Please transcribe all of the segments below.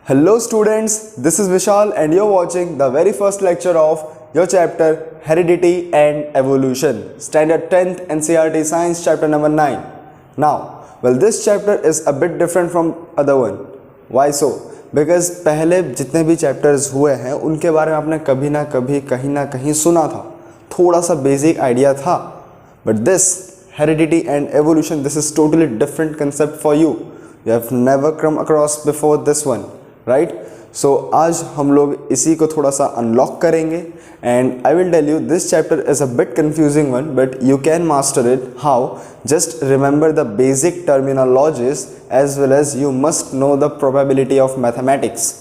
Hello students, this is Vishal and you're watching the very first lecture of your chapter Heredity and Evolution, Standard 10th NCERT Science chapter number 9. This chapter is a bit different from other one. Why so? Because पहले जितने भी chapters हुए हैं उनके बारे में आपने कभी ना कभी कहीं ना कहीं सुना था, थोड़ा सा बेसिक आइडिया था. But this Heredity and Evolution, this is totally different concept for you. You have never come across before this one. Right so आज हम लोग इसी को थोड़ा सा अनलॉक करेंगे and I will tell you this chapter is a bit confusing one but you can master it. How? Just remember the basic terminologies as well as you must know the probability of mathematics.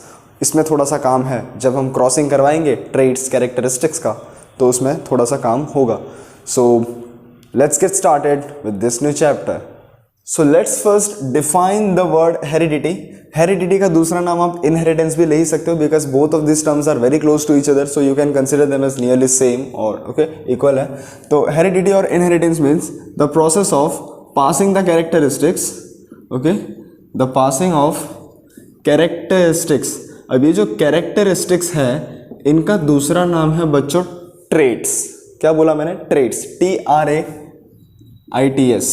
इसमें थोड़ा सा काम है, जब हम crossing करवाएंगे trades characteristics का तो उसमें थोड़ा सा काम होगा. So let's get started with this new chapter. So let's first define the word heredity. Heredity का दूसरा नाम आप इनहेरिटेंस भी ले ही सकते हो because both of this terms are very close to each other, so you can consider them as nearly same और ओके इक्वल है. तो हेरिडिटी और inheritance means the process of passing the characteristics. Okay, the passing of characteristics. अब ये जो characteristics है इनका दूसरा नाम है बच्चों ट्रेट्स. क्या बोला मैंने? Traits. TRAITS.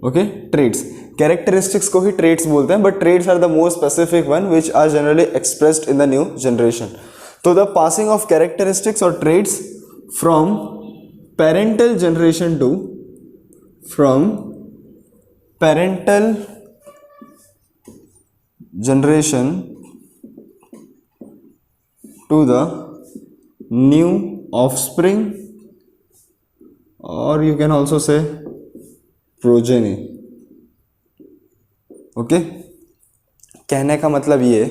Okay, traits. Characteristics को ही ट्रेट्स बोलते हैं but traits are the more specific one which are generally expressed in the new generation. तो द पासिंग ऑफ कैरेक्टरिस्टिक्स और traits from parental generation to the new offspring और you can also say progeny. Okay, कहने का मतलब ये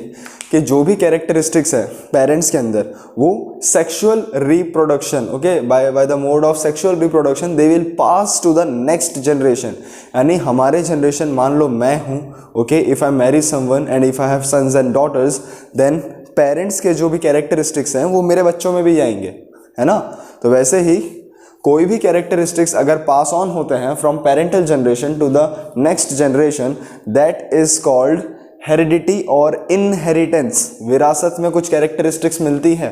कि जो भी कैरेक्टरिस्टिक्स है पेरेंट्स के अंदर वो sexual reproduction, okay, by the mode of sexual reproduction they will pass to the next generation. यानी हमारे जनरेशन, मान लो मैं हूँ, okay, if I marry someone and if I have sons and daughters then parents के जो भी characteristics हैं वो मेरे बच्चों में भी आएंगे, है ना. तो वैसे ही कोई भी कैरेक्टरिस्टिक्स अगर पास ऑन होते हैं from parental generation to the next generation that is called heredity और इनहेरिटेंस. विरासत में कुछ कैरेक्टरिस्टिक्स मिलती है.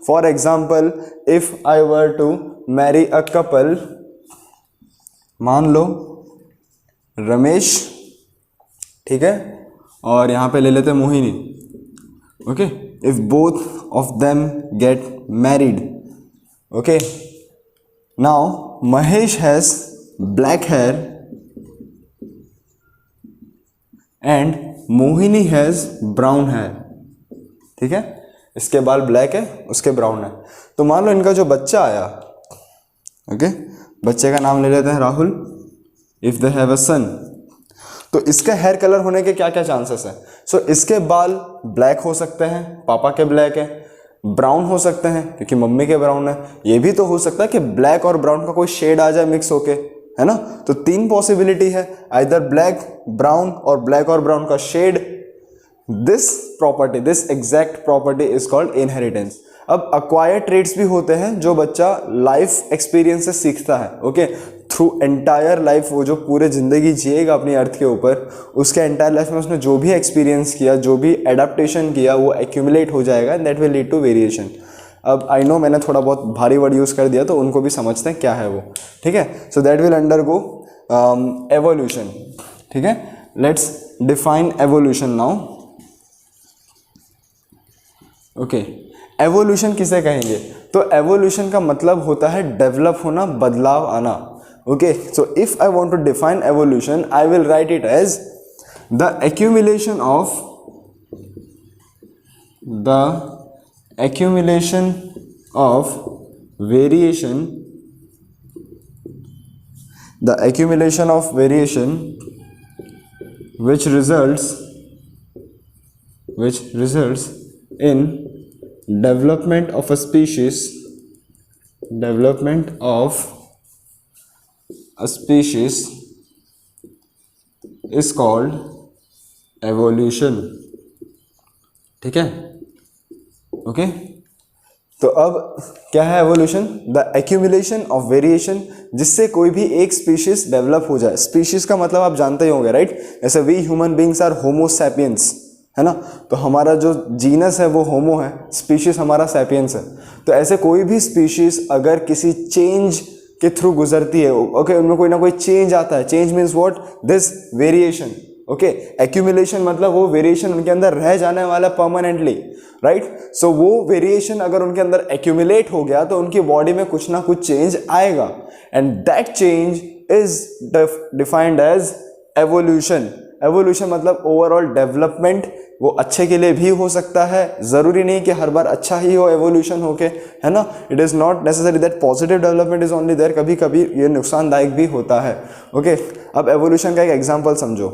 For example if I were to marry a couple, मान लो रमेश, ठीक है, और यहाँ पे ले लेते Mohini. Okay, if both of them get married, okay, now Mahesh has black hair and Mohini has brown hair. ठीक है, इसके बाल ब्लैक है, उसके ब्राउन है. तो मान लो इनका जो बच्चा आया, ओके, बच्चे का नाम ले लेते हैं Rahul. If they have a son, तो इसका हेयर कलर होने के क्या क्या चांसेस है? सो इसके बाल ब्लैक हो सकते हैं, पापा के ब्लैक है. ब्राउन हो सकते हैं क्योंकि मम्मी के ब्राउन है. ये भी तो हो सकता है कि ब्लैक और ब्राउन का कोई शेड आ जाए मिक्स होके, है ना. तो तीन पॉसिबिलिटी है, आइदर ब्लैक, ब्राउन और ब्लैक और ब्राउन का shade. This property, this exact property is called inheritance. अब अक्वायर्ड ट्रेट्स भी होते हैं जो बच्चा लाइफ एक्सपीरियंस से सीखता है. ओके, थ्रू एंटायर लाइफ, वो जो पूरे ज़िंदगी जिएगा अपनी अर्थ के ऊपर, उसके एंटायर लाइफ में उसने जो भी एक्सपीरियंस किया, जो भी एडाप्टेशन किया, वो एक्यूमुलेट हो जाएगा and that will lead to variation. अब आई नो मैंने थोड़ा बहुत भारी वर्ड यूज़ कर दिया तो उनको भी समझते हैं क्या है वो, ठीक है. So that will undergo evolution. ठीक है, let's define evolution now. Okay, evolution किसे कहेंगे? तो एवोल्यूशन का मतलब होता है डेवलप होना, बदलाव आना. Okay, so if I want to define evolution, I will write it as the accumulation of variation, which results in development of a species is called evolution. ठीक है, ओके. तो अब क्या है evolution? The accumulation of variation, जिससे कोई भी एक स्पीशीज डेवलप हो जाए. स्पीशीज का मतलब आप जानते ही होंगे, राइट? जैसे we human beings are homo sapiens, है ना। तो हमारा जो जीनस है वो होमो है, स्पीशीज हमारा सैपियंस है। तो ऐसे कोई भी स्पीशीज अगर किसी चेंज के थ्रू गुजरती है, ओके, उनमें कोई ना कोई चेंज आता है। Change means what, this variation, okay. Accumulation मतलब वो वेरिएशन उनके अंदर रह जाने वाला परमानेंटली, राइट। सो वो वेरिएशन अगर उनके अंदर एक्यूमुलेट हो गया तो उनकी बॉडी में कुछ ना कुछ चेंज आएगा, and that change is defined as evolution. Evolution मतलब ओवरऑल डेवलपमेंट। वो अच्छे के लिए भी हो सकता है, ज़रूरी नहीं कि हर बार अच्छा ही हो एवोल्यूशन होके, है ना। It is not necessary that positive development is only there, कभी कभी ये नुकसानदायक भी होता है, ओके। अब एवोल्यूशन का एक एग्जांपल समझो।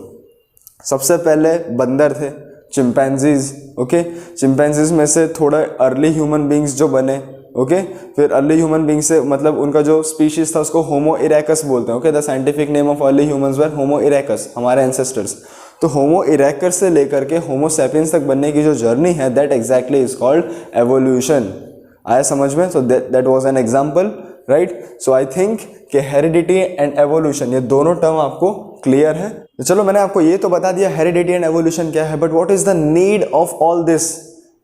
सबसे पहले बंदर थे, चिंपैंजीज, ओके। चिंपैंजीज में से थोड़ा अर्ली ह्यूमन बींग्स जो बने, ओके। फिर अर्ली ह्यूमन बींग से मतलब उनका जो स्पीशीज था उसको होमो इरेकस बोलते हैं, okay. The scientific name of early humans were Homo erectus, हमारे एंसेस्टर्स। तो होमो इरेकस से लेकर के होमो सैपियंस तक बनने की जो जर्नी है, that exactly is called evolution. आया समझ में? So that was an example, right. So I think कि हेरिडिटी एंड एवोल्यूशन ये दोनों टर्म आपको क्लियर है। तो चलो, मैंने आपको ये तो बता दिया हेरिडिटी एंड एवोल्यूशन क्या है, but what is the need of all this?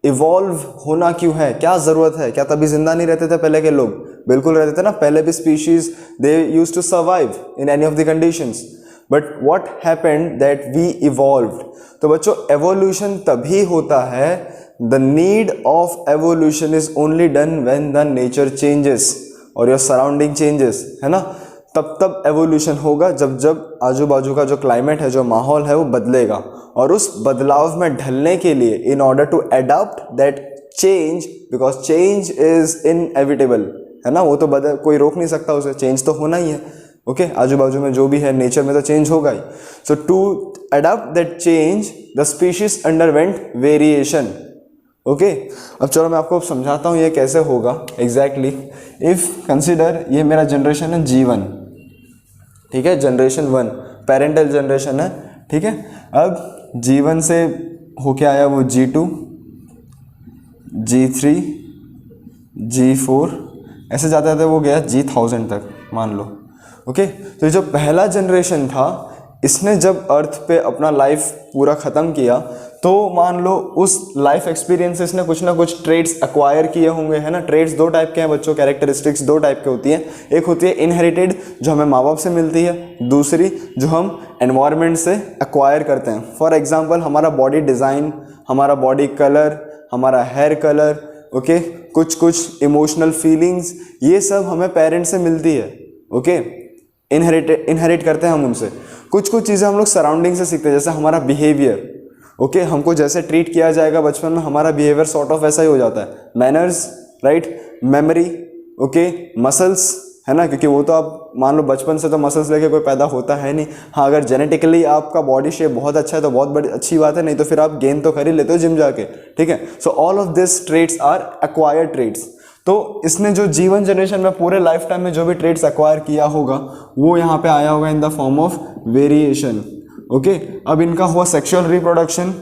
Evolve होना क्यों है, क्या जरूरत है? क्या तभी जिंदा नहीं रहते थे पहले के लोग? बिल्कुल रहते थे ना। पहले भी species they used to survive in any of the conditions, but what happened that we evolved. तो बच्चों, एवोल्यूशन तभी होता है, the need of evolution is only done when the nature changes और योर सराउंडिंग चेंजेस, है ना। तब evolution होगा जब जब आजू बाजू का जो क्लाइमेट है, जो माहौल है, वो बदलेगा। और उस बदलाव में ढलने के लिए, in order to adopt that change, because change is inevitable, है ना। वो तो कोई रोक नहीं सकता उसे, चेंज तो होना ही है, ओके। आजू बाजू में जो भी है नेचर में तो चेंज होगा ही। So to adopt that change the species underwent variation, okay. अब चलो मैं आपको समझाता हूँ ये कैसे होगा एग्जैक्टली। इफ कंसिडर ये मेरा जनरेशन है G1, ठीक है, जनरेशन 1 पेरेंटल जनरेशन है, ठीक है। अब G1 से होके आया वो G2, G3, G4, ऐसे जाते जाते वो गया G1000 तक, मान लो, ओके। तो ये जो पहला जनरेशन था, इसने जब अर्थ पे अपना लाइफ पूरा ख़त्म किया, तो मान लो उस लाइफ एक्सपीरियंसेस ने कुछ ना कुछ ट्रेड्स एक्वायर किए होंगे, है ना। ट्रेड्स दो टाइप के हैं बच्चों, कैरेक्टरिस्टिक्स दो टाइप की होती हैं। एक होती है इनहेरिटेड, जो हमें माँ बाप से मिलती है, दूसरी जो हम एनवायरनमेंट से एक्वायर करते हैं। फॉर एग्जांपल, हमारा बॉडी डिज़ाइन, हमारा बॉडी कलर, हमारा हेयर कलर, ओके, कुछ इमोशनल फीलिंग्स, ये सब हमें पेरेंट्स से मिलती है, ओके। इनहेरिट करते हैं हम उनसे। कुछ चीज़ें हम लोग सराउंडिंग से सीखते हैं, जैसे हमारा बिहेवियर, ओके। हमको जैसे ट्रीट किया जाएगा बचपन में, हमारा बिहेवियर सॉर्ट ऑफ ऐसा ही हो जाता है। Manners, right, memory, okay, muscles, है ना, क्योंकि वो तो आप मान लो बचपन से तो मसल्स लेके कोई पैदा होता है नहीं। हाँ, अगर जेनेटिकली आपका बॉडी शेप बहुत अच्छा है तो बहुत बड़ी अच्छी बात है, नहीं तो फिर आप गेन तो कर ही लेते हो जिम जाके, ठीक है। So all of this traits are acquired traits. तो इसने जो जीवन जनरेशन में पूरे लाइफ टाइम में जो भी ट्रेट्स एक्वायर किया होगा, वो यहाँ पे आया होगा in the form of variation, okay. अब इनका हुआ सेक्सुअल रिप्रोडक्शन,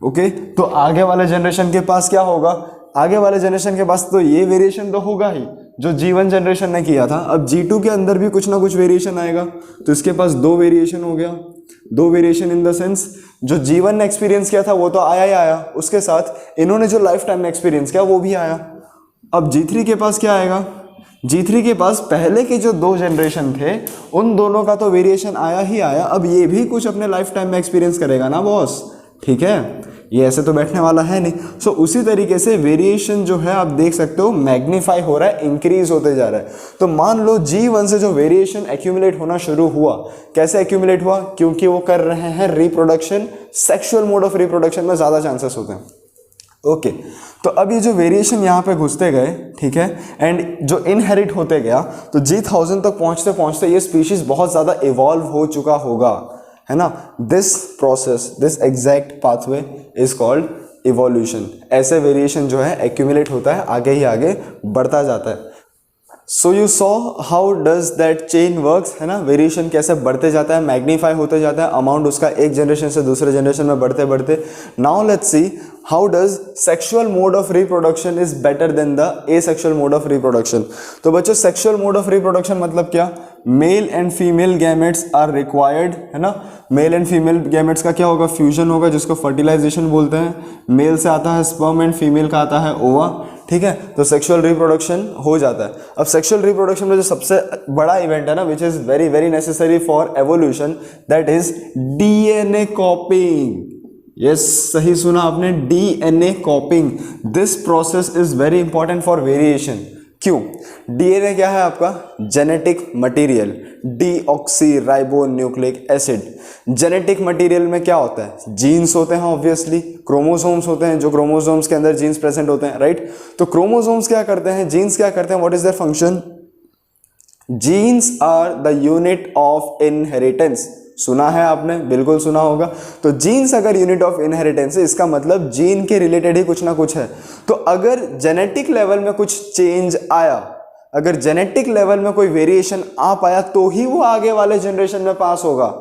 ओके। तो आगे वाले जनरेशन के पास क्या होगा? आगे वाले जनरेशन के पास तो ये वेरिएशन तो होगा ही जो G1 जनरेशन ने किया था। अब G2 के अंदर भी कुछ ना कुछ वेरिएशन आएगा, तो इसके पास दो वेरिएशन हो गया। दो वेरिएशन इन द सेंस, जो G1 ने एक्सपीरियंस किया था वो तो आया ही आया, उसके साथ इन्होंने जो लाइफ टाइम में एक्सपीरियंस किया वो भी आया। अब G3 के पास क्या आएगा? G3 के पास पहले के जो दो जनरेशन थे उन दोनों का तो वेरिएशन आया ही आया, अब ये भी कुछ अपने लाइफ टाइम में एक्सपीरियंस करेगा ना बॉस, ठीक है। ये ऐसे तो बैठने वाला है नहीं। सो उसी तरीके से वेरिएशन जो है आप देख सकते हो मैग्नीफाई हो रहा है, इंक्रीज होते जा रहा है। तो मान लो G1 से जो वेरिएशन एक्यूमुलेट होना शुरू हुआ, कैसे एक्यूमुलेट हुआ? क्योंकि वो कर रहे हैं reproduction, sexual mode of reproduction में ज़्यादा चांसेस होते हैं, ओके। तो अब ये जो वेरिएशन यहाँ पे घुसते गए, ठीक है, एंड जो इनहेरिट होते गया, तो G1000 तक पहुँचते पहुँचते ये स्पीशीज बहुत ज़्यादा इवॉल्व हो चुका होगा, है ना। This process, this exact pathway is called evolution. ऐसे वेरिएशन जो है एक्यूमुलेट होता है, आगे ही आगे बढ़ता जाता है। So you saw how does that chain works, है ना, वेरिएशन कैसे बढ़ते जाता है, मैग्नीफाई होते जाता है, अमाउंट उसका एक जनरेशन से दूसरे जनरेशन में बढ़ते बढ़ते. Now let's see how does sexual mode of reproduction is better than the asexual mode of reproduction. तो बच्चों सेक्सुअल मोड ऑफ रिप्रोडक्शन मतलब क्या, male and female gametes are required, है ना, मेल एंड फीमेल गैमेट्स का क्या होगा, fusion होगा जिसको फर्टिलाइजेशन बोलते हैं. मेल से आता है स्पर्म एंड फीमेल का आता है ओवा, ठीक है. तो सेक्सुअल रिप्रोडक्शन हो जाता है. अब सेक्सुअल रिप्रोडक्शन में जो सबसे बड़ा इवेंट है ना, which is very very necessary for evolution, that is DNA कॉपिंग. Yes, सही सुना आपने, DNA कॉपिंग. This process is very important for variation. क्यों? डीएनए क्या है आपका, genetic material, deoxy ribo nucleic acid. Genetic material में क्या होता है, जीन्स होते हैं, ऑब्वियसली क्रोमोसोम्स होते हैं, जो क्रोमोसोम्स के अंदर जीन्स प्रेजेंट होते हैं, राइट. तो क्रोमोसोम्स क्या करते हैं, जीन्स क्या करते हैं, what is their function. Genes are the unit of inheritance. सुना है आपने, बिल्कुल सुना होगा. तो जीन्स अगर यूनिट ऑफ इनहेरिटेंस है, इसका मतलब जीन के रिलेटेड ही कुछ ना कुछ है. तो अगर जेनेटिक लेवल में कुछ चेंज आया, अगर जेनेटिक लेवल में कोई वेरिएशन आ पाया, तो ही वो आगे वाले जनरेशन में पास होगा,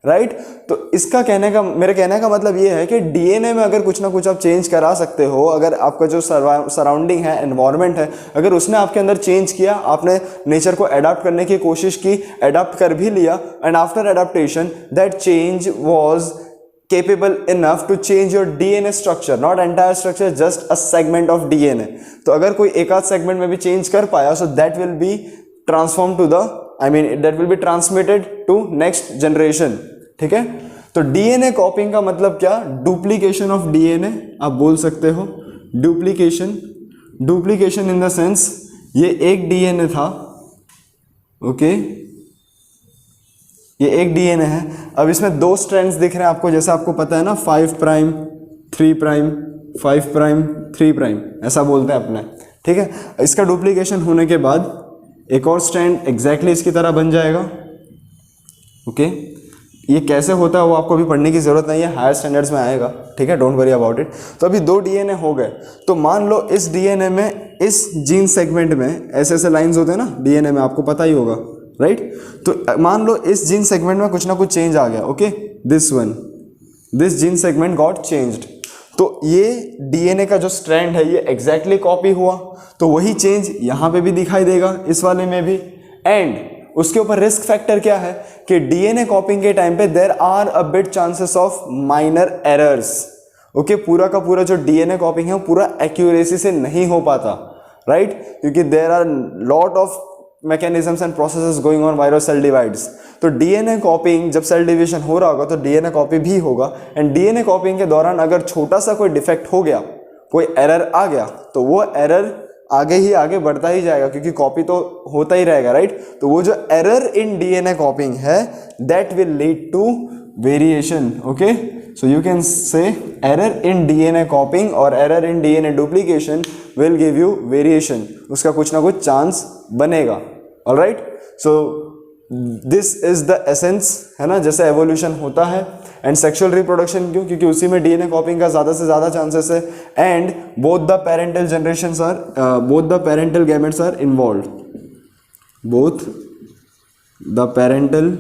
राइट. तो इसका मेरे कहने का मतलब ये है कि डीएनए में अगर कुछ ना कुछ आप चेंज करा सकते हो, अगर आपका जो सराउंडिंग है, एनवायरनमेंट है, अगर उसने आपके अंदर चेंज किया, आपने नेचर को अडॉप्ट करने की कोशिश की, अडॉप्ट कर भी लिया, and after adaptation that change was capable enough to change your DNA structure, not entire structure, just a segment of DNA. तो अगर कोई एक आध सेगमेंट में भी चेंज कर पाया, so that will be transformed to the, I mean that will be transmitted to next generation. ठीक है. तो डीएनए कॉपिंग का मतलब क्या, डुप्लीकेशन ऑफ डीएनए आप बोल सकते हो. डुप्लीकेशन इन द सेंस ये एक डीएनए था, ओके, ये एक डीएनए है. अब इसमें दो स्ट्रैंड्स दिख रहे हैं आपको, जैसे आपको पता है ना, 5 प्राइम 3 प्राइम 5 प्राइम 3 प्राइम, ऐसा बोलते हैं अपने, ठीक है. इसका डुप्लीकेशन होने के बाद एक और स्ट्रैंड एग्जैक्टली इसकी तरह बन जाएगा, ओके. ये कैसे होता है वो आपको अभी पढ़ने की जरूरत नहीं है, हायर स्टैंडर्ड्स में आएगा, ठीक है, डोंट वरी अबाउट इट. तो अभी दो डीएनए हो गए. तो मान लो इस डीएनए में, इस जीन सेगमेंट में ऐसे ऐसे लाइंस होते हैं ना डीएनए में, आपको पता ही होगा, राइट. तो मान लो इस जीन सेगमेंट में कुछ ना कुछ चेंज आ गया, okay, this gene segment got changed. तो ये डीएनए का जो स्ट्रैंड है ये एग्जैक्टली कॉपी हुआ, तो वही चेंज यहाँ पे भी दिखाई देगा, इस वाले में भी. एंड उसके ऊपर रिस्क फैक्टर क्या है कि डीएनए कॉपिंग के टाइम पे there are a bit chances of minor errors, okay. पूरा का पूरा जो डीएनए कॉपिंग है वो पूरा एक्यूरेसी से नहीं हो पाता, राइट, क्योंकि there are lot of mechanisms and processes going on while cell divides. तो डीएनए कॉपिंग, जब सेल डिवीजन हो रहा होगा तो डीएनए कॉपी भी होगा. एंड डीएनए कॉपिंग के दौरान अगर छोटा सा कोई डिफेक्ट हो गया, कोई एरर आ गया, तो वो एरर आगे बढ़ता ही जाएगा, क्योंकि कॉपी तो होता ही रहेगा, राइट. तो वो जो एरर इन डीएनए कॉपिंग है, that will lead to variation, okay. So you can say error in DNA copying और error in DNA duplication will give you variation, उसका कुछ ना कुछ चांस बनेगा, alright. So this is the essence, है ना, जैसे एवोल्यूशन होता है. एंड सेक्सुअल रिप्रोडक्शन क्यों, क्योंकि उसी में डीएनए कॉपिंग का ज़्यादा से ज़्यादा चांसेस है. And both the parental generations are, both the parental gametes are involved, both the parental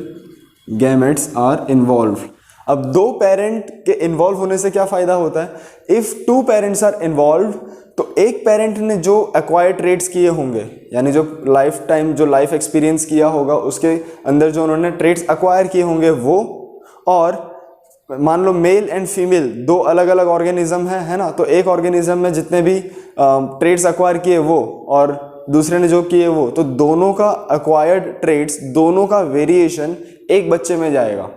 gametes are involved. अब दो पेरेंट के इन्वॉल्व होने से क्या फ़ायदा होता है, if two parents are involved, तो एक पेरेंट ने जो एक्वायर्ड ट्रेड्स किए होंगे, यानी जो लाइफ टाइम, जो लाइफ एक्सपीरियंस किया होगा, उसके अंदर जो उन्होंने ट्रेड्स एक्वायर किए होंगे वो, और मान लो मेल एंड फीमेल दो अलग अलग ऑर्गेनिज्म है ना. तो एक ऑर्गेनिज्म में जितने भी ट्रेड्स एक्वायर किए वो, और दूसरे ने जो किए वो, तो दोनों का एक्वायर्ड ट्रेड्स, दोनों का वेरिएशन एक बच्चे में जाएगा,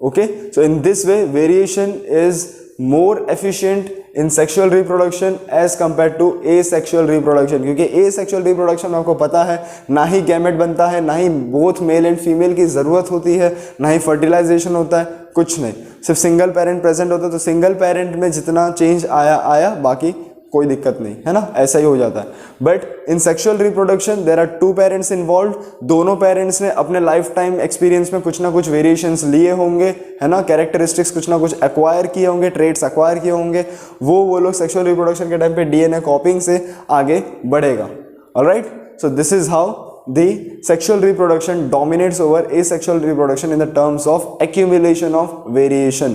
okay. So in this way variation is more efficient in sexual reproduction as compare to asexual reproduction, क्योंकि एसेक्सुअल रिप्रोडक्शन आपको पता है ना ही गैमेट बनता है, ना ही बोथ मेल एंड फीमेल की ज़रूरत होती है, ना ही फर्टिलाइजेशन होता है, कुछ नहीं, सिर्फ सिंगल पेरेंट प्रेजेंट होता है. तो सिंगल पेरेंट में जितना चेंज आया बाकी कोई दिक्कत नहीं, है ना, ऐसा ही हो जाता है. But in sexual reproduction there are two parents involve, दोनों पेरेंट्स ने अपने लाइफ टाइम एक्सपीरियंस में कुछ ना कुछ वेरिएशंस लिए होंगे, है ना, कैरेक्टरिस्टिक्स कुछ ना कुछ एक्वायर किए होंगे, ट्रेड्स एक्वायर किए होंगे, वो लोग सेक्सुअल रिप्रोडक्शन के टाइम पे डीएनए कॉपिंग से आगे बढ़ेगा, alright. So this is how the sexual reproduction dominates over asexual reproduction in the terms of accumulation of variation.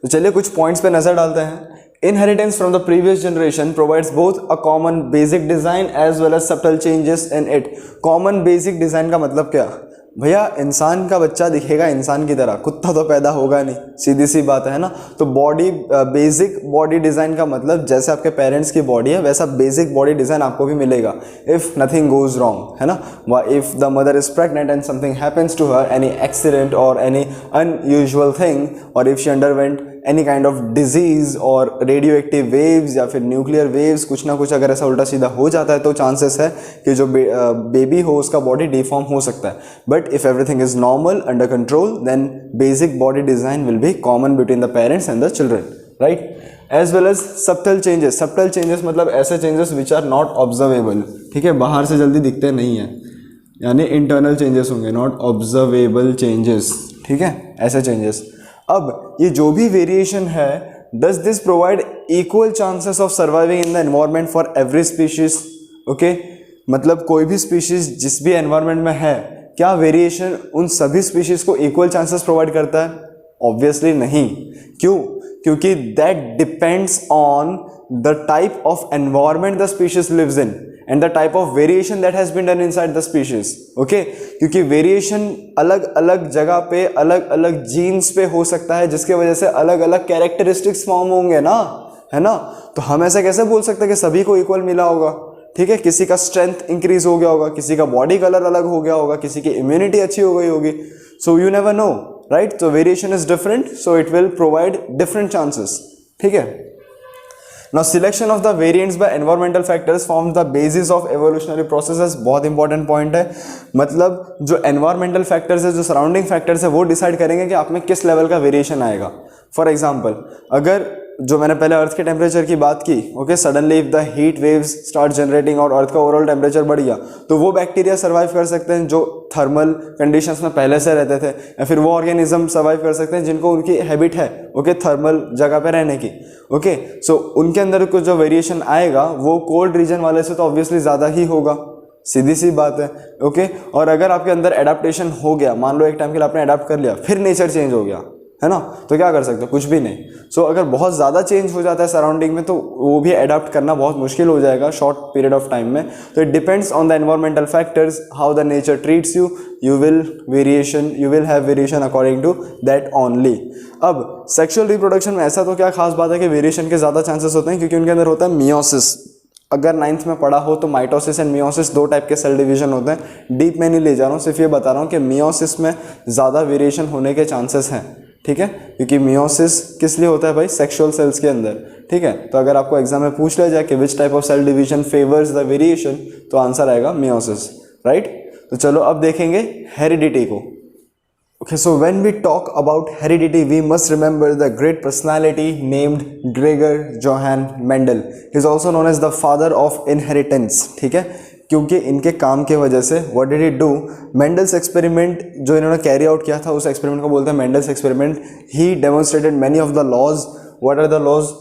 तो चलिए कुछ पॉइंट्स पे नजर डालते हैं. Inheritance from the previous generation provides both a common basic design as well as subtle changes in it. Common basic design का मतलब क्या भैया? इंसान का बच्चा दिखेगा इंसान की तरह, कुत्ता तो पैदा होगा नहीं, सीधी सी बात है ना. तो बॉडी बेसिक बॉडी डिज़ाइन का मतलब जैसे आपके पेरेंट्स की बॉडी है वैसा बेसिक बॉडी डिज़ाइन आपको भी मिलेगा इफ़ नथिंग गोज रॉन्ग, है ना. If the mother is pregnant and something happens to her, any accident और एनी अनयूजुअल थिंग, और if she underwent any kind of disease और रेडियो एक्टिव वेव्स या फिर न्यूक्लियर वेव्स, कुछ ना कुछ अगर ऐसा उल्टा सीधा हो जाता है तो चांसेस है कि जो बेबी हो उसका बॉडी डिफॉर्म हो सकता है. But if everything is normal under control then basic body design will be common between the parents and the children, right. As well as subtle changes. Subtle changes मतलब ऐसे changes which are not observable, ठीक है, बाहर से जल्दी दिखते नहीं हैं, यानी इंटरनल चेंजेस होंगे, नॉट ऑब्जर्वेबल चेंजेस, ठीक है, ऐसे चेंजेस. अब ये जो भी वेरिएशन है, does this provide equal chances of surviving in the environment for every species? Okay, मतलब कोई भी स्पीशीज जिस भी एनवायरमेंट में है, क्या वेरिएशन उन सभी स्पीशीज को इक्वल चांसेस प्रोवाइड करता है? ऑब्वियसली नहीं. क्यों? क्योंकि that depends on the type of environment the species lives in and the type of variation that has been done inside the species. okay? क्योंकि वेरिएशन अलग अलग जगह पे अलग अलग जीन्स पे हो सकता है जिसके वजह से अलग अलग कैरेक्टरिस्टिक्स फॉर्म होंगे ना, है ना. तो हम ऐसा कैसे बोल सकते हैं कि सभी को इक्वल मिला होगा, ठीक है. किसी का स्ट्रेंथ इंक्रीज हो गया होगा, किसी का बॉडी कलर अलग हो गया होगा, किसी की इम्यूनिटी अच्छी हो गई होगी. So you never know, right. तो variation is different, so it will provide different chances, ठीक है. Now selection of the variants by environmental factors forms the basis of evolutionary processes. बहुत इंपॉर्टेंट पॉइंट है. मतलब जो environmental factors है, जो surrounding factors है, वो डिसाइड करेंगे कि आप में किस लेवल का वेरिएशन आएगा. फॉर एग्जाम्पल, अगर जो मैंने पहले अर्थ के टेम्परेचर की बात की, okay, suddenly if the heat waves start generating और अर्थ का ओवरऑल टेम्परेचर बढ़ गया, तो वो बैक्टीरिया सर्वाइव कर सकते हैं जो थर्मल कंडीशंस में पहले से रहते थे, या फिर वो ऑर्गेनिज्म सर्वाइव कर सकते हैं जिनको उनकी हैबिट है, ओके, थर्मल जगह पे रहने की. ओके, सो उनके अंदर कुछ जो वेरिएशन आएगा वो कोल्ड रीजन वाले से तो ऑब्वियसली ज़्यादा ही होगा, सीधी सी बात है. ओके, और अगर आपके अंदर एडाप्टेशन हो गया, मान लो एक टाइम के लिए आपने अडाप्ट कर लिया, फिर नेचर चेंज हो गया, है ना, तो क्या कर सकते हो? कुछ भी नहीं. सो अगर बहुत ज़्यादा चेंज हो जाता है सराउंडिंग में तो वो भी अडाप्ट करना बहुत मुश्किल हो जाएगा शॉर्ट पीरियड ऑफ टाइम में. तो it depends on the environmental factors, how the nature treats you, you will have variation according to that only. अब सेक्सुअल रिप्रोडक्शन में ऐसा तो क्या खास बात है कि वेरिएशन के ज़्यादा चांसेस होते हैं क्योंकि उनके अंदर होता है मियोसिस. अगर 9th में पढ़ा हो तो माइटोसिस एंड मियोसिस दो टाइप के सेल डिवीजन होते हैं. डीप में नहीं ले जा रहा हूँ, सिर्फ ये बता रहा हूँ कि मियोसिस में ज़्यादा वेरिएशन होने के चांसेस हैं, ठीक है, क्योंकि मियोसिस किस लिए होता है भाई? सेक्सुअल सेल्स के अंदर, ठीक है. तो अगर आपको एग्जाम में पूछ लिया जाए कि which type of cell division favours the variation, तो आंसर आएगा मियोसिस, राइट. तो चलो अब देखेंगे हेरिडिटी को. Okay, so when we talk about heredity, we must remember the great personality named Gregor Johann Mendel. He is also known as the father of inheritance, ठीक है, क्योंकि इनके काम के वजह से what did he do? Mendel's experiment जो इन्होंने कैरी आउट किया था, उस एक्सपेरिमेंट को बोलते हैं Mendel's experiment. He demonstrated many of the laws. What are the laws?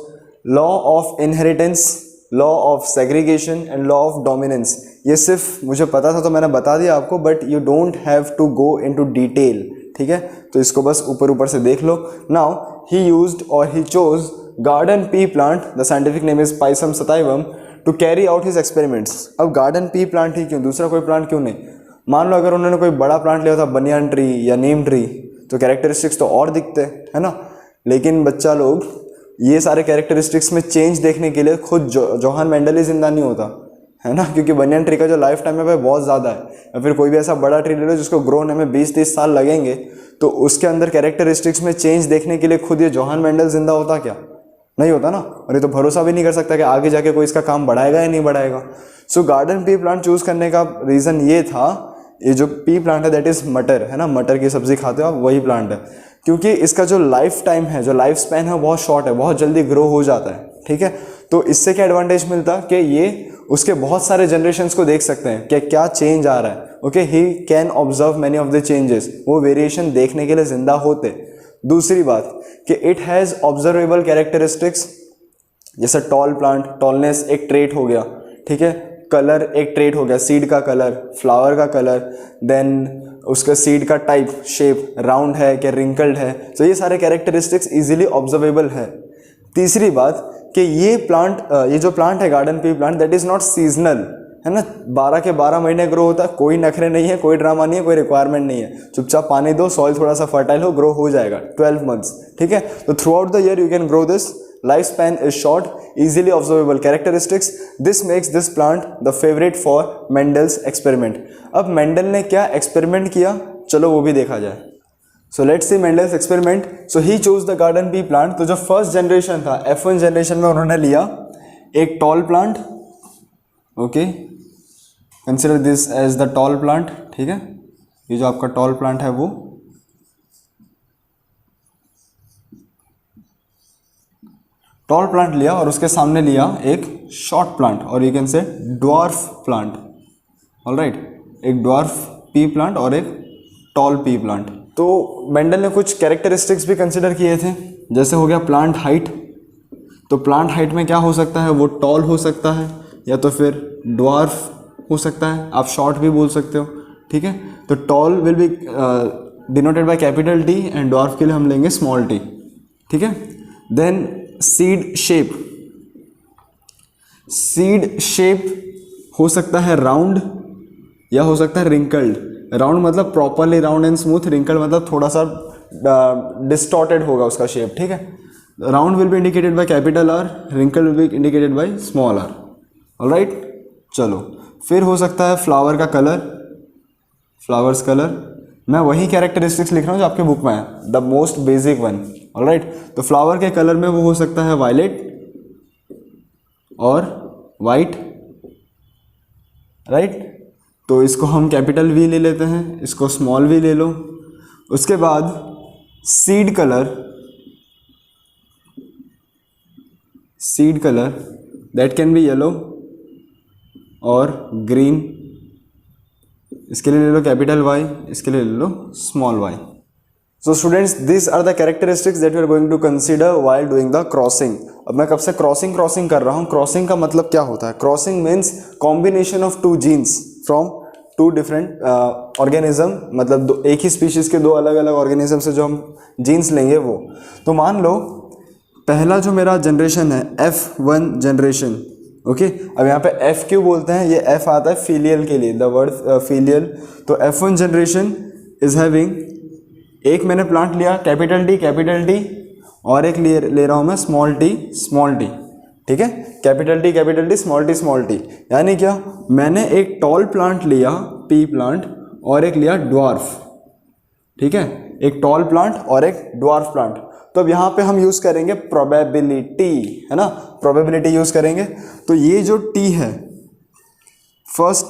Law of inheritance, law of segregation and law of dominance. ये सिर्फ मुझे पता था तो मैंने बता दिया आपको, but you don't have to go into detail, ठीक है. तो इसको बस ऊपर ऊपर से देख लो. नाउ ही यूज्ड और he chose garden pea plant, the scientific name is Pisum sativum, to carry out his experiments. अब गार्डन पी प्लांट ही क्यों, दूसरा कोई प्लांट क्यों नहीं? मान लो अगर उन्होंने कोई बड़ा प्लांट लिया था, बनियान ट्री या नीम ट्री, तो कैरेक्टरिस्टिक्स तो और दिखते, है ना. लेकिन बच्चा लोग ये सारे कैरेक्टरिस्टिक्स में चेंज देखने के लिए खुद जोहान मेंडल ही जिंदा नहीं होता, है ना, क्योंकि बनियान ट्री का जो लाइफ टाइम है वह बहुत ज़्यादा है. या फिर कोई भी ऐसा बड़ा ट्री ले लो जिसको ग्रो होने में 20-30 साल लगेंगे, तो उसके अंदर कैरेक्टरिस्टिक्स में चेंज देखने के लिए खुद ये जोहान मेंडल जिंदा होता क्या? नहीं होता ना. और ये तो भरोसा भी नहीं कर सकता कि आगे जाके कोई इसका काम बढ़ाएगा या नहीं बढ़ाएगा. सो गार्डन पी प्लांट चूज़ करने का रीज़न ये था, ये जो पी प्लांट है दैट इज़ मटर, है ना, मटर की सब्जी खाते हो आप, वही प्लांट है. क्योंकि इसका जो लाइफ टाइम है, जो लाइफ स्पैन है, बहुत शॉर्ट है, बहुत जल्दी ग्रो हो जाता है, ठीक है. तो इससे क्या एडवांटेज मिलता कि ये उसके बहुत सारे जनरेशन्स को देख सकते हैं कि क्या चेंज आ रहा है. Okay, he can observe many of the changes, वो वेरिएशन देखने के लिए जिंदा होते. दूसरी बात कि इट हैज़ ऑब्जर्वेबल कैरेक्टरिस्टिक्स, जैसे टॉल प्लांट, टॉलनेस एक ट्रेट हो गया, ठीक है. कलर एक ट्रेट हो गया, सीड का कलर, फ्लावर का कलर, देन उसका सीड का टाइप, शेप, राउंड है क्या रिंकल्ड है, तो ये सारे कैरेक्टरिस्टिक्स इजीली ऑब्जर्वेबल है। तीसरी बात कि ये जो प्लांट है garden pea plant, that is not seasonal, है ना, 12 के 12 महीने ग्रो होता है, कोई नखरे नहीं है, कोई ड्रामा नहीं है, कोई रिक्वायरमेंट नहीं है, चुपचाप पानी दो, सॉइल थोड़ा सा फर्टाइल हो, ग्रो हो जाएगा 12 मंथ्स, ठीक है। तो through out the year you can grow this, life span is short, easily observable characteristics, this makes this plant the favourite for Mendel's experiment. अब मेंडल ने क्या एक्सपेरिमेंट किया, चलो वो भी देखा जाए। So let's see Mendel's experiment. So he choose the garden pea plant. तो जो फर्स्ट जनरेशन था, F1 जनरेशन में उन्होंने लिया एक tall plant, okay, consider this as the tall plant, ठीक है, ये जो आपका टॉल प्लांट है वो टॉल प्लांट लिया, और उसके सामने लिया एक शॉर्ट प्लांट, और यू कैन से ड्वार्फ प्लांट, ऑलराइट, एक ड्वार्फ पी प्लांट और एक टॉल पी प्लांट। तो मेंडल ने कुछ कैरेक्टरिस्टिक्स भी कंसिडर किए थे, जैसे हो गया प्लांट हाइट। तो प्लांट हाइट में क्या हो सकता है, वो टॉल हो सकता है या तो फिर ड्वार्फ हो सकता है, आप शॉर्ट भी बोल सकते हो, ठीक है। तो tall will be denoted by capital T and dwarf के लिए हम लेंगे स्मॉल टी, ठीक है। Then seed shape, seed shape हो सकता है राउंड या हो सकता है रिंकल्ड। राउंड मतलब properly round and smooth, wrinkled मतलब थोड़ा सा डिस्टॉर्टेड होगा उसका शेप, ठीक है। Round will be indicated by capital R, wrinkled will be indicated by small R, alright. चलो फिर हो सकता है फ्लावर का कलर, फ्लावर्स कलर, मैं वही कैरेक्टरिस्टिक्स लिख रहा हूँ जो आपके बुक में है, the most basic one, alright. तो फ्लावर के कलर में वो हो सकता है वायलेट और वाइट, राइट। तो इसको हम कैपिटल वी ले लेते हैं, इसको स्मॉल वी ले लो। उसके बाद seed colour, seed colour that can be yellow और ग्रीन, इसके लिए ले लो कैपिटल वाई, इसके लिए ले लो small Y. So students, this are the characteristics that we are going to consider while doing the crossing. अब मैं कब से क्रॉसिंग कर रहा हूँ। क्रॉसिंग का मतलब क्या होता है, crossing means combination of two genes from two different organism, मतलब एक ही स्पीशीज के दो अलग अलग ऑर्गेनिज्म से जो हम जीन्स लेंगे वो। तो मान लो पहला जो मेरा जनरेशन है F1 जनरेशन, ओके। अब यहाँ पे F क्यों बोलते हैं, ये F आता है फीलियल के लिए, द वर्ड फीलियल। तो F1 जनरेशन इज हैविंग, एक मैंने प्लांट लिया कैपिटल टी और एक ले रहा हूँ मैं स्मॉल टी, ठीक है। कैपिटल टी स्मॉल टी, यानी क्या, मैंने एक टॉल प्लांट लिया पी प्लांट और एक लिया ड्वार्फ, ठीक है, एक टॉल प्लांट और एक ड्वार्फ प्लांट। तो अब यहाँ पे हम यूज करेंगे प्रोबेबिलिटी, है ना, प्रोबेबिलिटी यूज करेंगे। तो ये जो टी है, फर्स्ट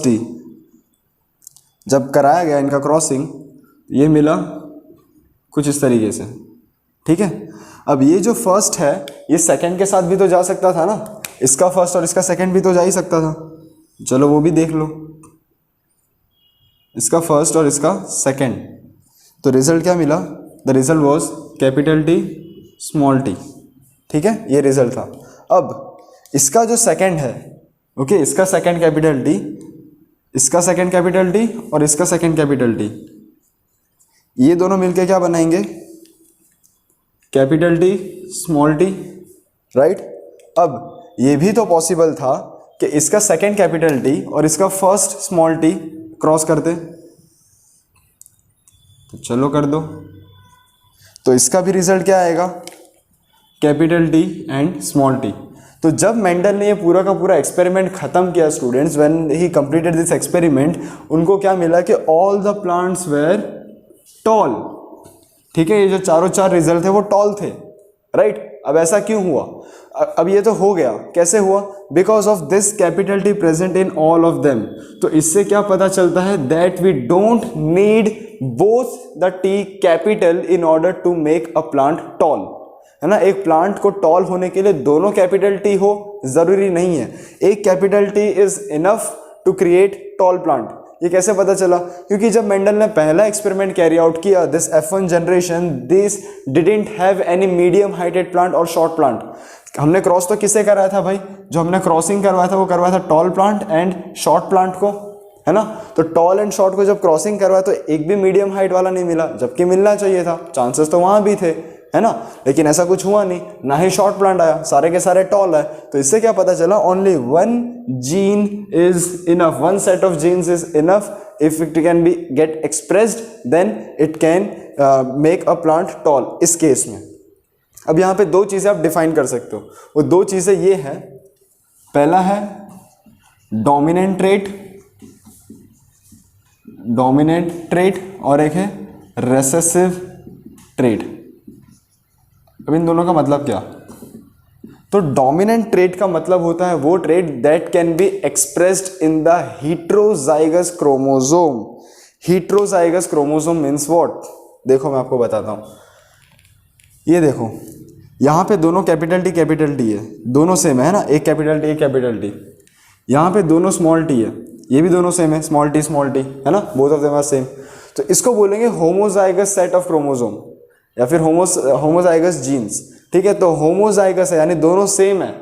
टी जब कराया गया इनका क्रॉसिंग, ये मिला कुछ इस तरीके से, ठीक है। अब ये जो फर्स्ट है ये सेकंड के साथ भी तो जा सकता था ना, इसका फर्स्ट और इसका सेकंड भी तो जा ही सकता था, चलो वो भी देख लो, इसका फर्स्ट और इसका सेकंड। तो रिजल्ट क्या मिला, the result was capital T small T, ठीक है, ये रिजल्ट था। अब इसका जो सेकंड है, ओके, इसका सेकंड कैपिटल टी, इसका सेकंड कैपिटल टी और इसका सेकंड कैपिटल टी, ये दोनों मिलके क्या बनाएंगे, capital T small T, right. अब ये भी तो पॉसिबल था कि इसका सेकंड कैपिटल टी और इसका फर्स्ट स्मॉल टी क्रॉस करते, तो चलो कर दो। तो इसका भी रिजल्ट क्या आएगा, capital T and small T. तो जब मेंडल ने ये पूरा का पूरा एक्सपेरिमेंट खत्म किया students, when he completed this experiment, उनको क्या मिला कि all the plants were tall, ठीक है, ये जो चारों चार रिजल्ट थे वो टॉल थे, राइट। अब ऐसा क्यों हुआ, अब ये तो हो गया, कैसे हुआ, because of this capital T present in all of them. तो इससे क्या पता चलता है, that we don't need both the T capital in order to make a plant tall, है ना। एक प्लांट को टॉल होने के लिए दोनों कैपिटल टी हो जरूरी नहीं है, एक capital T is enough to create tall plant. ये कैसे पता चला, क्योंकि जब मेंडल ने पहला एक्सपेरिमेंट कैरी आउट किया, this F1 generation, this didn't have any medium heighted plant और शॉर्ट प्लांट। हमने क्रॉस तो किससे कराया था भाई? जो हमने क्रॉसिंग करवाया था वो करवाया था tall plant and short plant को, है ना। तो टॉल एंड शॉर्ट को जब क्रॉसिंग करवाया तो एक भी मीडियम हाइट वाला नहीं मिला, जबकि मिलना चाहिए था, चांसेस तो वहां भी थे, है ना। लेकिन ऐसा कुछ हुआ नहीं, ना ही शॉर्ट प्लांट आया, सारे के सारे टॉल है। तो इससे क्या पता चला? Only one gene is enough, one set of genes is enough if it can be get expressed then it can make a plant tall इस केस में। अब यहाँ पे दो चीजें आप डिफाइन कर सकते हो, वो दो चीजें ये है, पहला है डोमिनेंट ट्रेट और एक है रेसेसिव ट्रेट। अब इन दोनों का मतलब क्या? तो डोमिनेंट ट्रेट का मतलब होता है वो trait that can be expressed in the heterozygous chromosome. Heterozygous chromosome means what? देखो मैं आपको बताता हूं, ये देखो यहां पे दोनों कैपिटल टी है, दोनों सेम है ना, एक कैपिटल टी, यहां पे दोनों स्मॉल टी है, ये भी दोनों सेम है, स्मॉल टी है ना, both of them are same. तो इसको बोलेंगे होमोजाइगस सेट ऑफ क्रोमोसोम या फिर होमोजाइगस जीन्स, ठीक है। तो होमोजाइगस है यानी दोनों सेम है,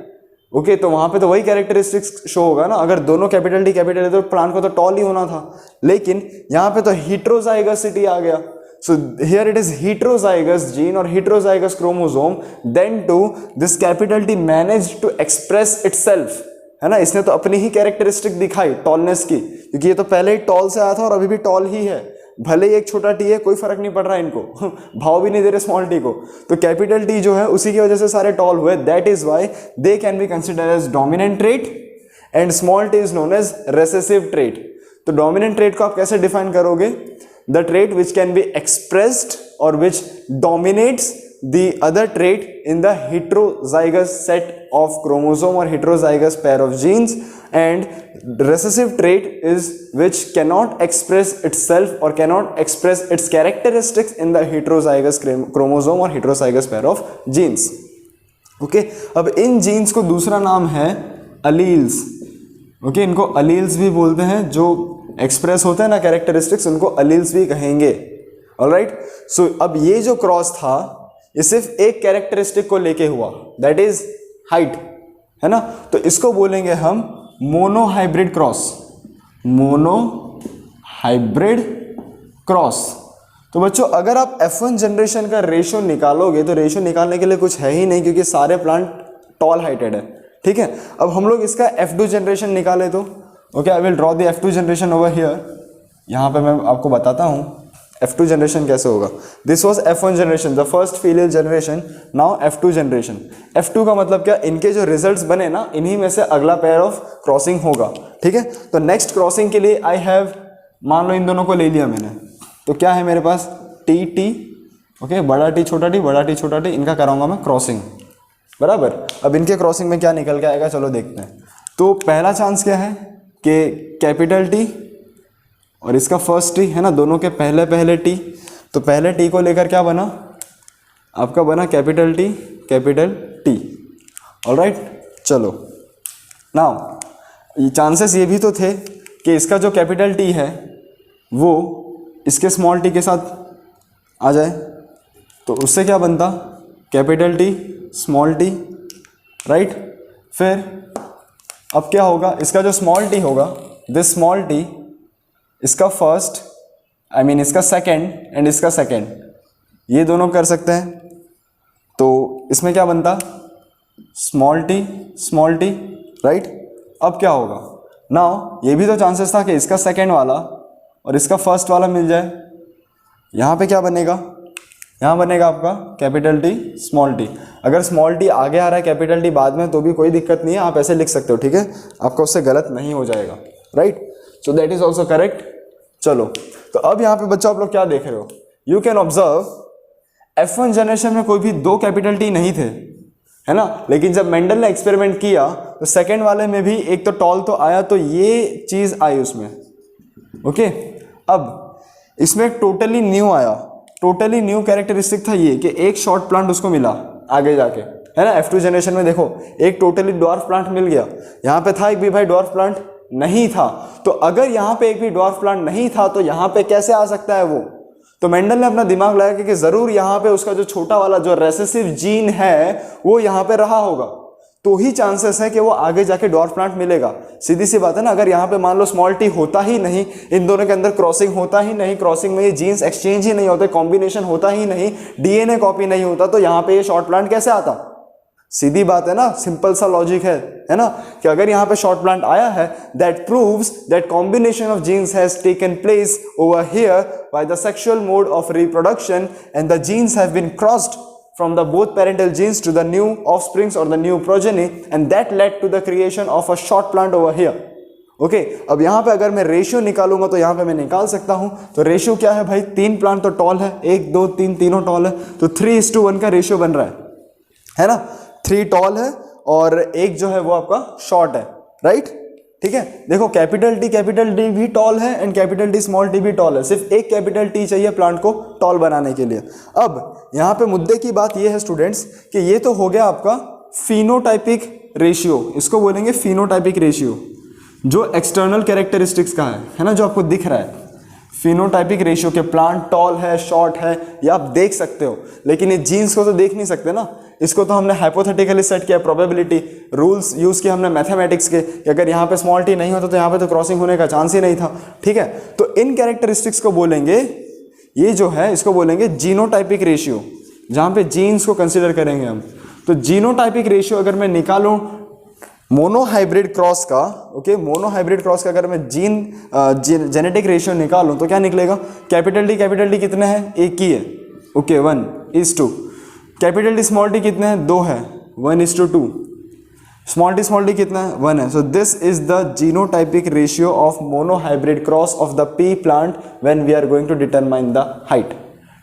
ओके। तो वहां पे तो वही कैरेक्टरिस्टिक्स शो होगा ना, अगर दोनों कैपिटल टी तो प्लांट को तो टॉल ही होना था, लेकिन यहाँ पे तो हेटेरोजाइगसिटी आ गया। So here it is heterozygous gene और heterozygous chromosome, then to this capital T manage to express itself, है ना। इसने तो अपनी ही कैरेक्टरिस्टिक दिखाई टॉलनेस की, क्योंकि ये तो पहले ही टॉल से आया था और अभी भी टॉल ही है, भले ही एक छोटा टी है, कोई फर्क नहीं पड़ रहा है इनको भाव भी नहीं दे रहे स्मॉल टी को। तो कैपिटल टी जो है उसी की वजह से सारे टॉल हुए, that is why they can be considered as dominant trait and small T is known as recessive trait. तो डोमिनेंट ट्रेट को आप कैसे डिफाइन करोगे? The trait which can be expressed और which dominates the other trait in the heterozygous set of chromosome or heterozygous pair of genes, and recessive trait is which cannot express itself or cannot express its characteristics in the heterozygous chromosome or heterozygous pair of genes, okay। अब इन jeans को दूसरा नाम है alleles, okay. इनको alleles भी बोलते हैं, जो एक्सप्रेस होते हैं ना कैरेक्टरिस्टिक्स, उनको अलील्स भी कहेंगे, ऑलराइट। सो अब ये जो क्रॉस था ये सिर्फ एक कैरेक्टरिस्टिक को लेके हुआ, दैट इज हाइट, है ना। तो इसको बोलेंगे हम मोनोहाइब्रिड क्रॉस, मोनोहाइब्रिड क्रॉस। तो बच्चों अगर आप F1 जनरेशन का रेशियो निकालोगे तो रेशियो निकालने के लिए कुछ है ही नहीं, क्योंकि सारे प्लांट टॉल हाइटेड है, ठीक है। अब हम लोग इसका F2 जनरेशन निकाले तो okay, I will draw the F2 generation over here. यहाँ पे मैं आपको बताता हूँ F2 जनरेशन कैसे होगा। This was F1 generation, the first filial generation, now F2 generation. F2 का मतलब क्या? इनके जो रिजल्ट्स बने ना, इन्हीं में से अगला पेयर ऑफ क्रॉसिंग होगा, ठीक है। तो नेक्स्ट क्रॉसिंग के लिए आई हैव, मान लो इन दोनों को ले लिया मैंने, तो क्या है मेरे पास? टी टी, ओके, बड़ा टी छोटा टी, बड़ा टी छोटा टी, इनका कराऊंगा मैं क्रॉसिंग, बराबर। अब इनके क्रॉसिंग में क्या निकल के आएगा, चलो देखते हैं। तो पहला चांस क्या है कि कैपिटल टी और इसका फर्स्ट टी, है ना, दोनों के पहले पहले टी। तो पहले टी को लेकर क्या बना? आपका बना कैपिटल टी, ऑलराइट। चलो नाउ चांसेस ये भी तो थे कि इसका जो कैपिटल टी है वो इसके स्मॉल टी के साथ आ जाए, तो उससे क्या बनता? Capital T small T, right. फिर अब क्या होगा? इसका जो स्मॉल टी होगा, दिस स्मॉल टी, इसका फर्स्ट, आई मीन इसका सेकंड एंड इसका सेकंड, ये दोनों कर सकते हैं। तो इसमें क्या बनता? Small T, right. अब क्या होगा? नाउ ये भी तो चांसेस था कि इसका सेकंड वाला और इसका फर्स्ट वाला मिल जाए। यहाँ पे क्या बनेगा? यहाँ बनेगा आपका कैपिटल टी स्मॉल टी। अगर स्मॉल टी आगे आ रहा है कैपिटल टी बाद में तो भी कोई दिक्कत नहीं है, आप ऐसे लिख सकते हो, ठीक है, आपका उससे गलत नहीं हो जाएगा, right. So that is also correct. चलो, तो अब यहाँ पे बच्चों आप लोग क्या देख रहे हो? You can observe F1 generation में कोई भी दो कैपिटल टी नहीं थे, है ना। लेकिन जब मेंडल ने एक्सपेरिमेंट किया तो सेकेंड वाले में भी एक तो टॉल तो आया, तो ये चीज आई उसमें, ओके। अब इसमें टोटली न्यू आया, टोटली न्यू कैरेक्टरिस्टिक था ये कि एक शॉर्ट प्लांट उसको मिला आगे जाके, है ना। F2 जनरेशन में देखो एक टोटली डॉर्फ प्लांट मिल गया। यहाँ पे था एक भी भाई डॉर्फ प्लांट? नहीं था। तो अगर यहाँ पे एक भी डॉर्फ प्लांट नहीं था तो यहाँ पे कैसे आ सकता है वो? तो मेंडल ने अपना दिमाग लगाया कि जरूर यहाँ पे उसका जो छोटा वाला जो रेसेसिव जीन है वो यहाँ पे रहा होगा, तो ही चांसेस है कि वो आगे जाके डॉर्फ प्लांट मिलेगा। सीधी सी बात है ना, अगर यहाँ पे मान लो स्मॉल टी होता ही नहीं, इन दोनों के अंदर क्रॉसिंग होता ही नहीं, क्रॉसिंग में ये जीन्स एक्सचेंज ही नहीं होते, कॉम्बिनेशन होता ही नहीं, डीएनए कॉपी नहीं होता, तो यहाँ पे ये शॉर्ट प्लांट कैसे आता? सीधी बात है ना, सिंपल सा लॉजिक है ना, कि अगर यहाँ पे शॉर्ट प्लांट आया है, that proves that combination of genes has taken place over here by the sexual mode of reproduction and the genes have been crossed from the both parental genes to the new offsprings or the new progeny and that led to the creation of a short plant over here. Okay अब यहाँ पे अगर मैं ratio निकालूंगा तो यहाँ पे मैं निकाल सकता हूँ। तो रेशियो क्या है भाई, 3 प्लांट तो टॉल है, 1 2 3 तीनों टॉल है, तो 3:1 का रेशियो बन रहा है ना। 3 टॉल है और 1 जो है वो आपका शॉर्ट है, राइट। ठीक है, देखो कैपिटल टी भी टॉल है and capital T small T भी टॉल है, सिर्फ एक कैपिटल टी चाहिए प्लांट को टॉल बनाने के लिए। अब यहाँ पे मुद्दे की बात ये है स्टूडेंट्स कि ये तो हो गया आपका फिनोटाइपिक रेशियो, इसको बोलेंगे फिनोटाइपिक रेशियो, जो एक्सटर्नल कैरेक्टरिस्टिक्स का है ना, जो आपको दिख रहा है। फिनोटाइपिक रेशियो के प्लांट टॉल है, शॉर्ट है, ये आप देख सकते हो, लेकिन ये जीन्स को तो देख नहीं सकते ना। इसको तो हमने हाइपोथेटिकली सेट किया, प्रोबेबिलिटी रूल्स यूज किए हमने मैथमेटिक्स के, कि अगर यहाँ पे स्मॉल टी नहीं होता तो यहाँ पे तो क्रॉसिंग होने का चांस ही नहीं था। ठीक है, तो इन कैरेक्टरिस्टिक्स को बोलेंगे, ये जो है इसको बोलेंगे जीनोटाइपिक रेशियो, जहाँ पे जीन्स को कंसिडर करेंगे हम। तो जीनोटाइपिक रेशियो अगर मैं निकालूं मोनोहाइब्रिड क्रॉस का, ओके, मोनोहाइब्रिड क्रॉस का अगर मैं जेनेटिक रेशियो निकालूं तो क्या निकलेगा? कैपिटल टी कितने हैं? एक ही है, okay, 1:2। Capital T small T कितने हैं? 2 है, 1:2। स्मॉल टी कितना है? 1 है। So this is the genotypic ratio of monohybrid cross of the pea plant when we are going to determine the height.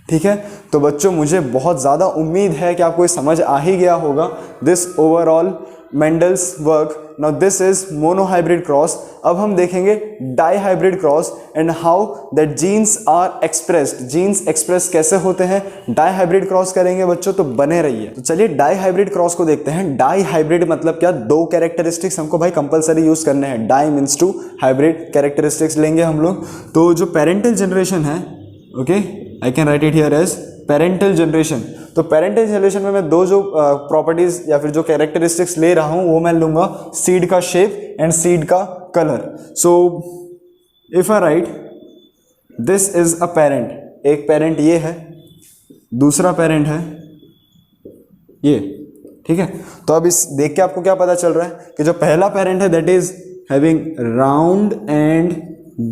ठीक है, तो बच्चों मुझे बहुत ज़्यादा उम्मीद है कि आपको ये समझ आ ही गया होगा this overall Mendel's work. Now this is monohybrid cross. अब हम देखेंगे dihybrid cross and how that genes are expressed, genes express कैसे होते हैं। डाईहाइब्रिड क्रॉस करेंगे बच्चों, तो बने रहिए। तो चलिए डाईहाइब्रिड क्रॉस को देखते हैं। डाईहाइब्रिड मतलब क्या? 2 कैरेक्टरिस्टिक्स हमको भाई कंपलसरी यूज करने हैं। डाई मीन्स 2, हाइब्रिड कैरेक्टरिस्टिक्स लेंगे हम लोग। तो जो पेरेंटल जनरेशन है, okay, I can write it here as parental generation. तो पेरेंटल जनरेशन में मैं 2 जो प्रॉपर्टीज या फिर जो कैरेक्टरिस्टिक्स ले रहा हूं वो मैं लूंगा सीड का शेप एंड सीड का colour. So if I right this is a parent, एक पेरेंट ये है, दूसरा पेरेंट है ये। ठीक है, तो अब इस देख के आपको क्या पता चल रहा है कि जो पहला पेरेंट है that is having round and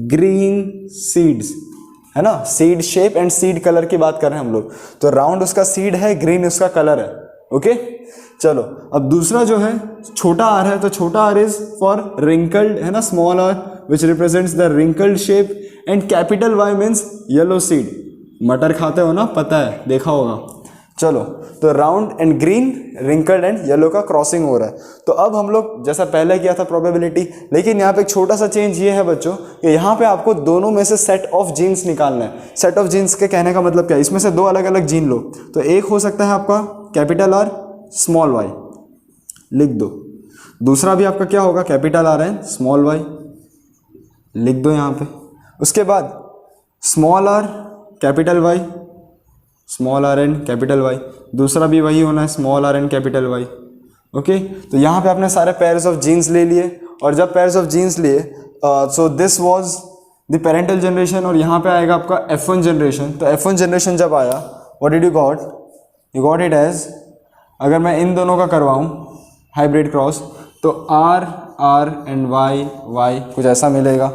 green seeds, है ना। Seed shape and seed colour की बात कर रहे हैं हम लोग। तो राउंड उसका सीड है, ग्रीन उसका कलर है। ओके, चलो अब दूसरा जो है छोटा आर है, तो छोटा आर इज फॉर रिंकल्ड, है ना, small R which represents the wrinkled shape and capital Y means yellow seed. मटर खाते हो ना, पता है, देखा होगा। चलो, तो round and green, wrinkled and yellow का क्रॉसिंग हो रहा है। तो अब हम लोग जैसा पहले किया था प्रोबेबिलिटी, लेकिन यहाँ पे एक छोटा सा चेंज ये है बच्चों कि यहाँ पे आपको दोनों में से सेट ऑफ जीन्स निकालना है। सेट ऑफ जीन्स के कहने का मतलब क्या है? इसमें से 2 अलग अलग जीन लो। तो एक हो सकता है आपका कैपिटल आर स्मॉल वाई, लिख दो। दूसरा भी आपका क्या होगा? Capital R and small Y, लिख दो यहाँ पे। उसके बाद small R capital Y, small R and capital Y. दूसरा भी वही होना है, small R and capital Y. Okay, तो यहाँ पे आपने सारे पेयर्स ऑफ जीन्स ले लिए, और जब पेयर्स ऑफ जीन्स लिए so this was the parental generation, और यहाँ पे आएगा आपका F1 जनरेशन। तो F1 जनरेशन जब आया, what did you got? You got it as, अगर मैं इन दोनों का करवाऊँ हाइब्रिड क्रॉस, तो R एंड Y कुछ ऐसा मिलेगा।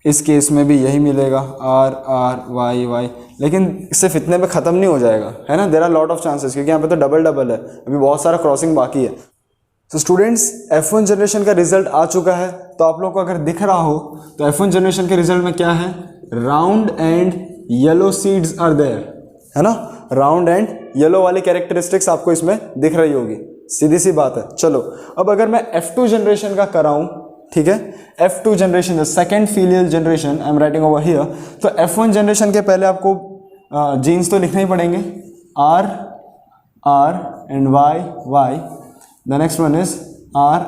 इस केस में भी यही मिलेगा, R Y। लेकिन सिर्फ इतने में ख़त्म नहीं हो जाएगा, है ना। There are lot of chances, क्योंकि यहाँ पे तो डबल है, अभी बहुत सारा क्रॉसिंग बाकी है। तो स्टूडेंट्स, F1 जनरेशन का रिजल्ट आ चुका है। तो आप लोग को अगर दिख रहा हो तो F1 जनरेशन के रिजल्ट में क्या है? Round and yellow seeds are there, है ना। राउंड एंड येलो वाली कैरेक्टरिस्टिक्स आपको इसमें दिख रही होगी, सीधी सी बात है। चलो, अब अगर मैं F2 जनरेशन का कराऊं, ठीक है, F2 generation, the second filial generation I am writing over here. तो F1 जनरेशन के पहले आपको जीन्स तो लिखने ही पड़ेंगे, R and Y। The next one is R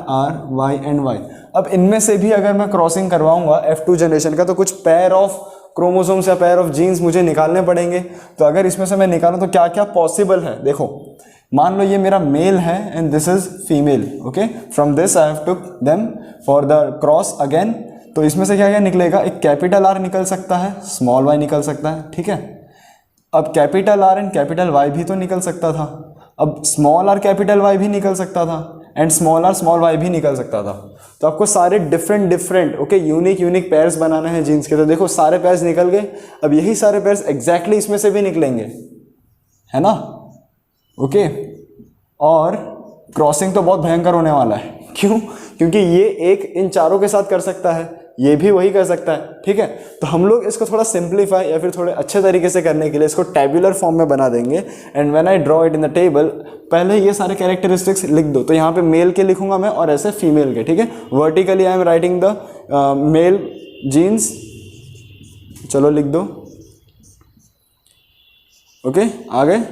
Y and Y। अब इनमें से भी अगर मैं क्रॉसिंग करवाऊंगा F2 जनरेशन का, तो कुछ पेयर ऑफ क्रोमोसोम्स या पेयर ऑफ जीन्स मुझे निकालने पड़ेंगे। तो अगर इसमें से मैं निकालूं तो क्या क्या पॉसिबल है? देखो, मान लो ये मेरा मेल है and this is female, okay, from this I have took them for the cross again. तो इसमें से क्या क्या निकलेगा, एक कैपिटल आर निकल सकता है, स्मॉल वाई निकल सकता है, ठीक है। अब capital R and capital Y भी तो निकल सकता था, अब स्मॉल आर कैपिटल वाई भी निकल सकता था and small R small Y भी निकल सकता था। तो आपको सारे डिफरेंट ओके यूनिक पेयर्स बनाने हैं जीन्स के। तो देखो सारे पेयर्स निकल गए, अब यही सारे पेयर्स एग्जैक्टली इसमें से भी निकलेंगे, है ना, ओके। और क्रॉसिंग तो बहुत भयंकर होने वाला है, क्यों? क्योंकि ये एक इन चारों के साथ कर सकता है, ये भी वही कर सकता है, ठीक है। तो हम लोग इसको थोड़ा सिंप्लीफाई या फिर थोड़े अच्छे तरीके से करने के लिए इसको टेबुलर फॉर्म में बना देंगे। And when I draw it in the table, पहले ये सारे कैरेक्टरिस्टिक्स लिख दो। तो यहाँ पे मेल के लिखूंगा मैं और ऐसे फीमेल के, ठीक है। Vertically I am writing the male genes, चलो लिख दो, ओके, आगे।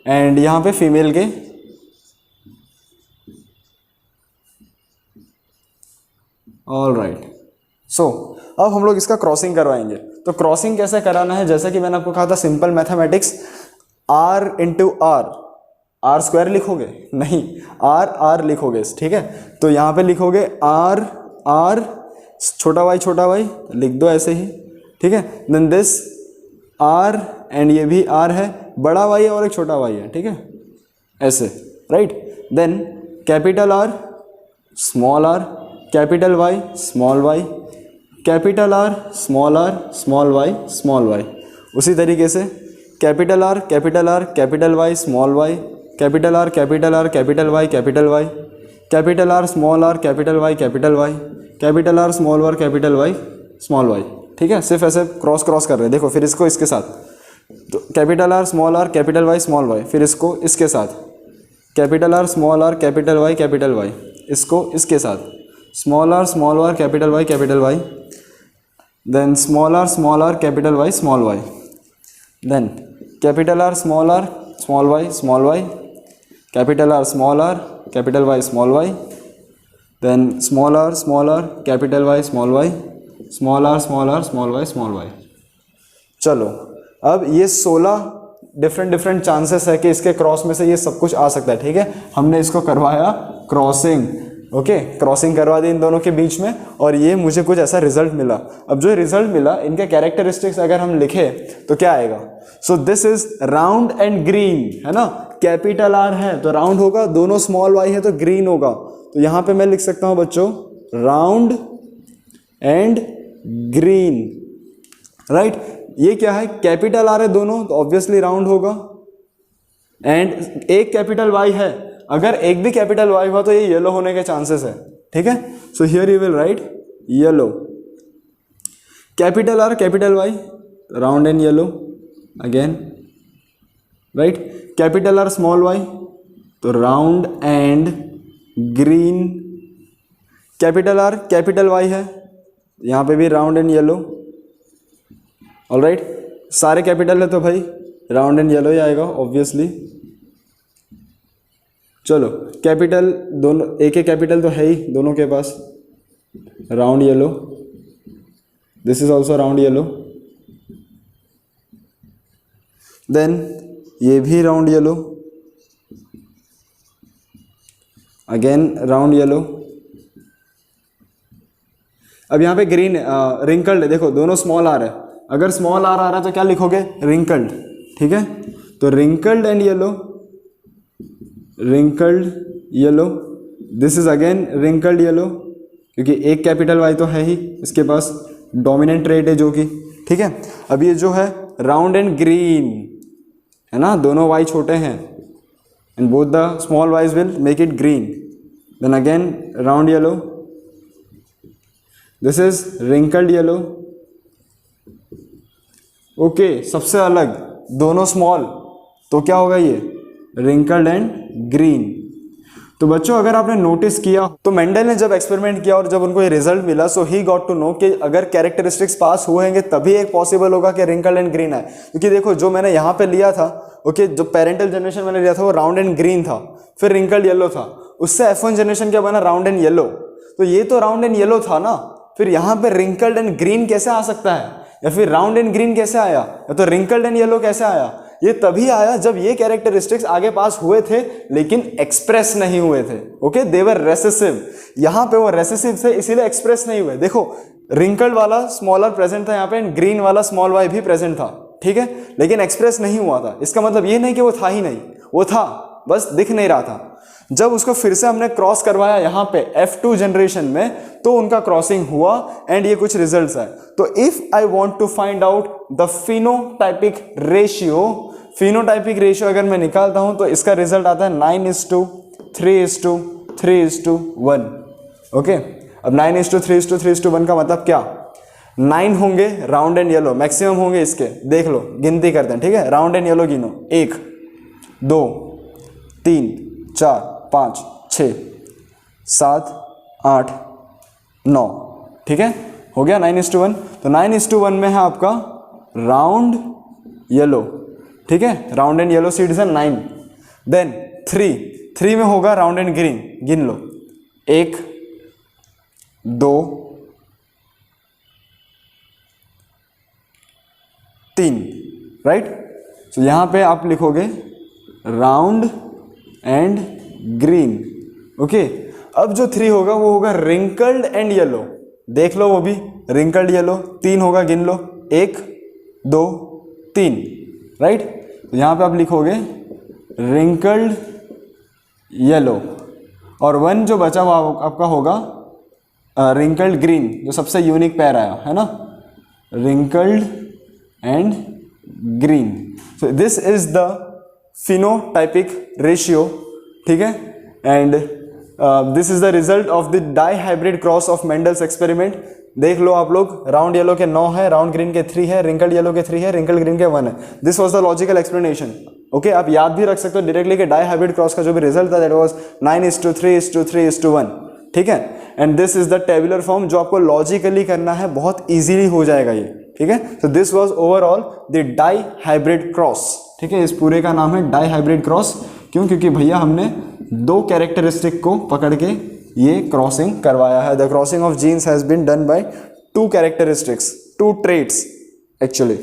एंड यहाँ पे फीमेल के, ऑल राइट। सो अब हम लोग इसका क्रॉसिंग करवाएंगे। तो क्रॉसिंग कैसे कराना है, जैसा कि मैंने आपको कहा था simple mathematics, R into R square लिखोगे नहीं, आर लिखोगे, ठीक है। तो यहाँ पे लिखोगे आर छोटा वाई लिख दो ऐसे ही, ठीक है। देन दिस आर एंड ये भी आर है, बड़ा वाई और एक छोटा वाई है, ठीक है, ऐसे, right. Then capital R, capital Y, small Y, capital R, small Y, small Y. उसी तरीके से capital R, capital Y, small Y, capital R, capital Y, capital R, small R, capital Y, capital R, small R, capital Y, small Y, ठीक है। सिर्फ ऐसे cross कर रहे हैं, देखो। फिर इसको इसके साथ, तो capital R, small R, capital Y, small Y. फिर इसको इसके साथ, capital R, small R, capital Y, इसको इसके साथ, small R, capital Y, then small R, capital Y, small Y, then capital R, small Y, capital R, capital Y, small Y, then small R, capital Y, small Y, small Y, small Y. चलो, अब ये 16 different chances है कि इसके cross में से ये सब कुछ आ सकता है, ठीक है। हमने इसको करवाया क्रॉसिंग, ओके, क्रॉसिंग करवा दी इन दोनों के बीच में और ये मुझे कुछ ऐसा रिजल्ट मिला। अब जो रिजल्ट मिला, इनके कैरेक्टरिस्टिक्स अगर हम लिखे तो क्या आएगा। सो this is round and green, है ना। कैपिटल आर है तो राउंड होगा, दोनों स्मॉल वाई है तो ग्रीन होगा। तो यहां पे मैं लिख सकता हूं बच्चों, राउंड एंड ग्रीन, राइट। ये क्या है, कैपिटल आर है दोनों, तो ऑब्वियसली राउंड होगा। एंड एक कैपिटल वाई है, अगर एक भी कैपिटल वाई हुआ तो ये येलो होने के चांसेस है, ठीक है। So here you will write yellow. Capital R, capital Y, round and yellow again, right. Capital R, small Y, तो round and green. Capital R, capital Y है, यहां पे भी राउंड एंड येलो, ऑलराइट। सारे capital है तो भाई round and yellow ही आएगा ऑब्वियसली। चलो, कैपिटल दोनों, एक कैपिटल तो है ही दोनों के पास, round yellow, this is also round yellow, then ये भी round yellow, again round yellow. अब यहाँ पे ग्रीन रिंकल्ड है, देखो दोनों स्मॉल आर है, अगर स्मॉल आर आ रहा है तो क्या लिखोगे, रिंकल्ड, ठीक है। तो wrinkled and yellow, wrinkled yellow, this is again wrinkled yellow, क्योंकि एक कैपिटल वाई तो है ही इसके पास, डोमिनेंट ट्रेट है जो कि, ठीक है। अब ये जो है राउंड एंड ग्रीन है ना, दोनों वाई छोटे हैं and both the small Ys will make it green, then again round yellow, this is wrinkled yellow, okay. सबसे अलग दोनों स्मॉल, तो क्या होगा ये, रिंकल्ड एंड ग्रीन। तो बच्चों अगर आपने नोटिस किया तो मेंडल ने जब एक्सपेरिमेंट किया और जब उनको ये रिजल्ट मिला, सो ही गॉट टू नो कि अगर कैरेक्टरिस्टिक्स पास हुए हैं तभी एक पॉसिबल होगा कि रिंकल्ड एंड ग्रीन आए। क्योंकि देखो जो मैंने यहाँ पे लिया था, ओके, जो पेरेंटल जनरेशन मैंने लिया था वो राउंड एंड ग्रीन था, फिर रिंकल्ड येलो था, उससे F1 जनरेशन क्या बना, राउंड एंड येलो। तो ये तो राउंड एंड येलो था ना, फिर यहाँ पे रिंकल्ड एंड ग्रीन कैसे आ सकता है, या फिर राउंड एंड ग्रीन कैसे आया, या तो रिंकल्ड एंड येलो कैसे आया। ये तभी आया जब ये कैरेक्टरिस्टिक्स आगे पास हुए थे लेकिन एक्सप्रेस नहीं हुए थे। ओके, दे वर रेसेसिव, यहाँ पे वो रेसेसिव थे इसीलिए एक्सप्रेस नहीं हुए। देखो रिंकल्ड वाला स्मॉलर प्रेजेंट था यहाँ पे, ग्रीन वाला स्मॉल वाई भी प्रेजेंट था, ठीक है, लेकिन एक्सप्रेस नहीं हुआ था। इसका मतलब ये नहीं कि वो था ही नहीं, वो था, बस दिख नहीं रहा था। जब उसको फिर से हमने क्रॉस करवाया यहाँ पे F2 जनरेशन में, तो उनका क्रॉसिंग हुआ एंड ये कुछ रिजल्ट्स आए। तो if I want to find out the phenotypic ratio, phenotypic ratio अगर मैं निकालता हूं तो इसका रिजल्ट आता है 9:3:3:1। ओके, अब 9:3:3:1 का मतलब क्या, 9 होंगे राउंड एंड येलो, मैक्सिमम होंगे इसके, देख लो गिनती करते हैं, ठीक है, राउंड एंड येलो गिनो, 1 2 3 4 5 6 7 8 9, ठीक है, हो गया 9:1। तो 9:1 में है आपका राउंड येलो, ठीक है, राउंड एंड येलो सीड्स है 9। देन 3 में होगा राउंड एंड ग्रीन, गिन लो 1 2 3, राइट। तो यहां पे आप लिखोगे राउंड एंड ग्रीन। ओके, अब जो 3 होगा वो होगा रिंकल्ड एंड येलो, देख लो वो भी रिंकल्ड येलो, 3 होगा, गिन लो 1 2 3, राइट। तो यहां पे आप लिखोगे रिंकल्ड येलो, और 1 जो बचा हुआ आपका होगा रिंकल्ड ग्रीन, जो सबसे यूनिक पेयर आया है ना, wrinkled and green. So this is the phenotypic ratio, ठीक है, and this is the result of the dihybrid cross of Mendel's experiment. देख लो आप लोग, राउंड येलो के 9 है, राउंड ग्रीन के 3 है, रिंकल्ड येलो के 3 है, रिंकल्ड ग्रीन के 1 है। This was the logical explanation. Okay, आप याद भी रख सकते हो डायरेक्टली कि डाई हाइब्रिड क्रॉस का जो भी रिजल्ट था दैट वाज 9:3:3:1, ठीक है, and this is the tabular form जो आपको लॉजिकली करना है, बहुत इजीली हो जाएगा ये, ठीक है। तो this was overall the dihybrid cross, ठीक है, इस पूरे का नाम है डाई हाइब्रिड क्रॉस। क्यों? क्योंकि भैया हमने 2 कैरेक्टरिस्टिक को पकड़ के ये क्रॉसिंग करवाया है। The crossing of genes has been done by 2 characteristics, 2 traits actually.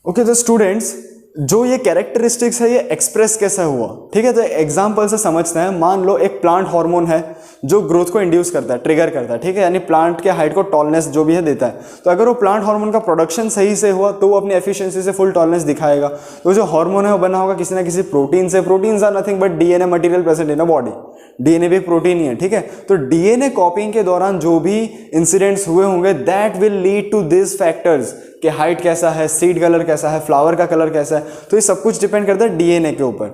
Okay, तो स्टूडेंट्स जो ये कैरेक्टरिस्टिक्स है ये एक्सप्रेस कैसे हुआ, ठीक है, तो एग्जांपल से समझते हैं। मान लो एक प्लांट हार्मोन है जो ग्रोथ को इंड्यूस करता है, ट्रिगर करता है, ठीक है, यानी प्लांट के हाइट को टॉलनेस जो भी है देता है। तो अगर वो प्लांट हार्मोन का प्रोडक्शन सही से हुआ तो वो अपनी एफिशिएंसी से फुल टॉलनेस दिखाएगा। तो जो हार्मोन है वो बना होगा किसी ना किसी प्रोटीन से। Proteins are nothing but DNA material present in a body, DNA भी एक प्रोटीन ही है, ठीक है। तो डीएनए कॉपिंग के दौरान जो भी इंसिडेंट्स हुए होंगे that will lead to this factors, कि हाइट कैसा है, सीड कलर कैसा है, फ्लावर का कलर कैसा है, तो ये सब कुछ डिपेंड करता है डीएनए के ऊपर।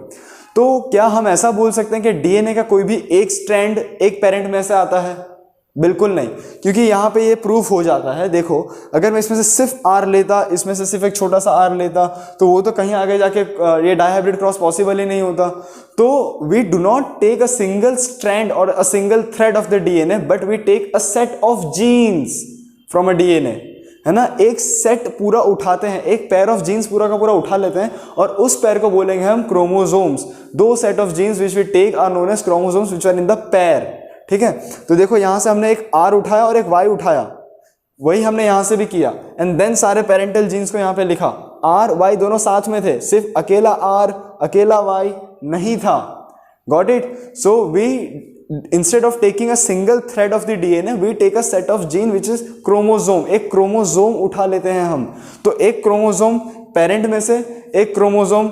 तो क्या हम ऐसा बोल सकते हैं कि डीएनए का कोई भी एक स्ट्रैंड एक पेरेंट में से आता है? बिल्कुल नहीं, क्योंकि यहां पे ये प्रूफ हो जाता है। देखो, अगर मैं इसमें से सिर्फ आर लेता, इसमें से सिर्फ एक छोटा सा आर लेता, तो वो तो कहीं आगे जाके ये डाईहाइब्रिड क्रॉस पॉसिबल ही नहीं होता। तो we do not take a single strand और a single thread of the DNA, but we take a set of genes from a DNA, है ना। एक सेट पूरा उठाते हैं, एक पेयर ऑफ जीन्स पूरा का पूरा उठा लेते हैं और उस पेयर को बोलेंगे हम chromosomes. 2 set of genes which we take are known as chromosomes which are in the pair, ठीक है। तो देखो यहां से हमने एक आर उठाया और एक वाई उठाया, वही हमने यहां से भी किया, एंड देन सारे पेरेंटल जीन्स को यहां पे लिखा। आर वाई दोनों साथ में थे, सिर्फ अकेला आर अकेला वाई नहीं था। Got it? So we instead of taking a single thread of the DNA we take a set of gene which is chromosome। एक क्रोमोसोम उठा लेते हैं हम। तो एक क्रोमोसोम पेरेंट में से, एक क्रोमोसोम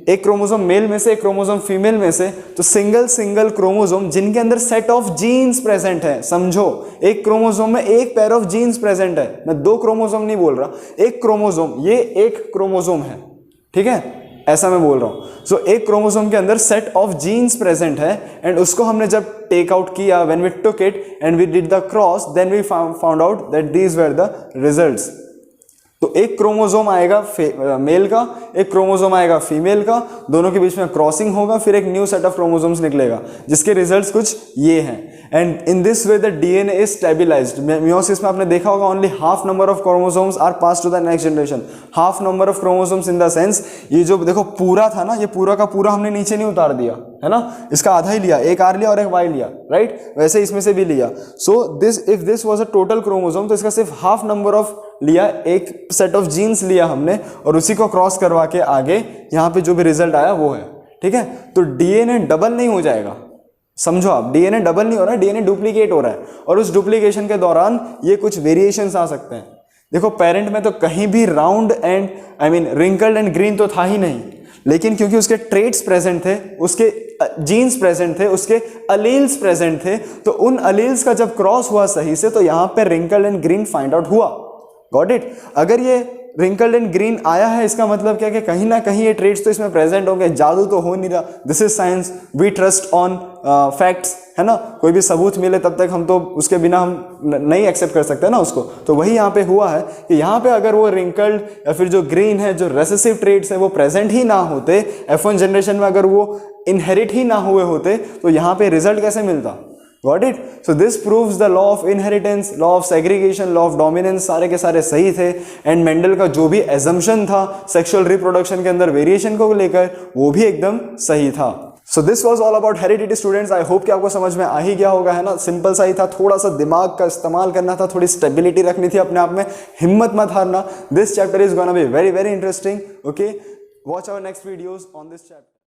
एक क्रोमोसोम मेल में से, एक क्रोमोसोम फीमेल में से, तो सिंगल क्रोमोसोम जिनके अंदर सेट ऑफ जीन्स प्रेजेंट है। समझो, एक क्रोमोसोम में एक पेयर ऑफ जीन्स प्रेजेंट है, मैं 2 क्रोमोसोम नहीं बोल रहा, एक क्रोमोसोम, ये एक क्रोमोसोम है, ठीक है, ऐसा मैं बोल रहा हूं। सो एक क्रोमोसोम के अंदर सेट ऑफ जीन्स प्रेजेंट है, एंड उसको हमने जब टेक आउट किया, when we took it and we did the cross, then we found out that these were the results. तो एक क्रोमोसोम आएगा मेल का, एक क्रोमोसोम आएगा फीमेल का, दोनों के बीच में क्रॉसिंग होगा, फिर एक न्यू सेट ऑफ क्रोमोसोम्स निकलेगा जिसके रिजल्ट्स कुछ ये हैं। And in this way the DNA is stabilized. Meiosis में आपने देखा होगा only half number of chromosomes are pass to the next generation. Half number of chromosomes in the sense, ये जो देखो पूरा था ना, ये पूरा का पूरा हमने नीचे नहीं उतार दिया, है ना, इसका आधा ही लिया, एक R लिया और एक Y लिया, राइट, वैसे इसमें से भी लिया। So this if this was a total chromosome तो इसका सिर्फ हाफ नंबर ऑफ लिया, एक सेट ऑफ जीन्स लिया हमने और उसी को क्रॉस करवा के आगे यहाँ पे जो भी रिजल्ट आया वो है, ठीक है। तो डीएनए डबल नहीं हो जाएगा, समझो आप, डीएनए डबल नहीं हो रहा है, डीएनए डुप्लीकेट हो रहा है और उस डुप्लीकेशन के दौरान ये कुछ वेरिएशंस आ सकते हैं। देखो पेरेंट में तो कहीं भी round and wrinkled and green तो था ही नहीं, लेकिन क्योंकि उसके ट्रेट्स प्रेजेंट थे, उसके जीन्स प्रेजेंट थे, उसके अलील्स प्रेजेंट थे, तो उन अलील्स का जब क्रॉस हुआ सही से तो यहां पे wrinkled and green find out हुआ। Got it. अगर ये रिंकल्ड एंड ग्रीन आया है इसका मतलब क्या कि कहीं ना कहीं ये ट्रेट्स तो इसमें प्रेजेंट होंगे, जादू तो हो नहीं रहा। This is science, we trust on facts, है ना, कोई भी सबूत मिले तब तक हम तो उसके बिना हम नहीं एक्सेप्ट कर सकते ना उसको। तो वही यहाँ पे हुआ है कि यहाँ पे अगर वो रिंकल्ड या फिर जो ग्रीन है, जो रेसेसिव ट्रेट्स है वो प्रेजेंट ही ना होते, F1 जनरेशन में अगर वो इनहेरिट ही ना हुए होते तो यहाँ पे रिजल्ट कैसे मिलता। Got it? So this proves the law of inheritance, law of segregation, law of dominance सारे के सारे सही थे। एंड मेंडल का जो भी एजम्पशन था सेक्सुअल रिप्रोडक्शन के अंदर वेरिएशन को लेकर वो भी एकदम सही था। So this was all about heredity students. I hope कि आपको समझ में आ ही गया होगा, है ना, सिंपल सा ही था, थोड़ा सा दिमाग का इस्तेमाल करना था, थोड़ी स्टेबिलिटी रखनी थी अपने आप में, हिम्मत मत हारना। This chapter is gonna be very very interesting. Okay, watch our next videos on this chapter.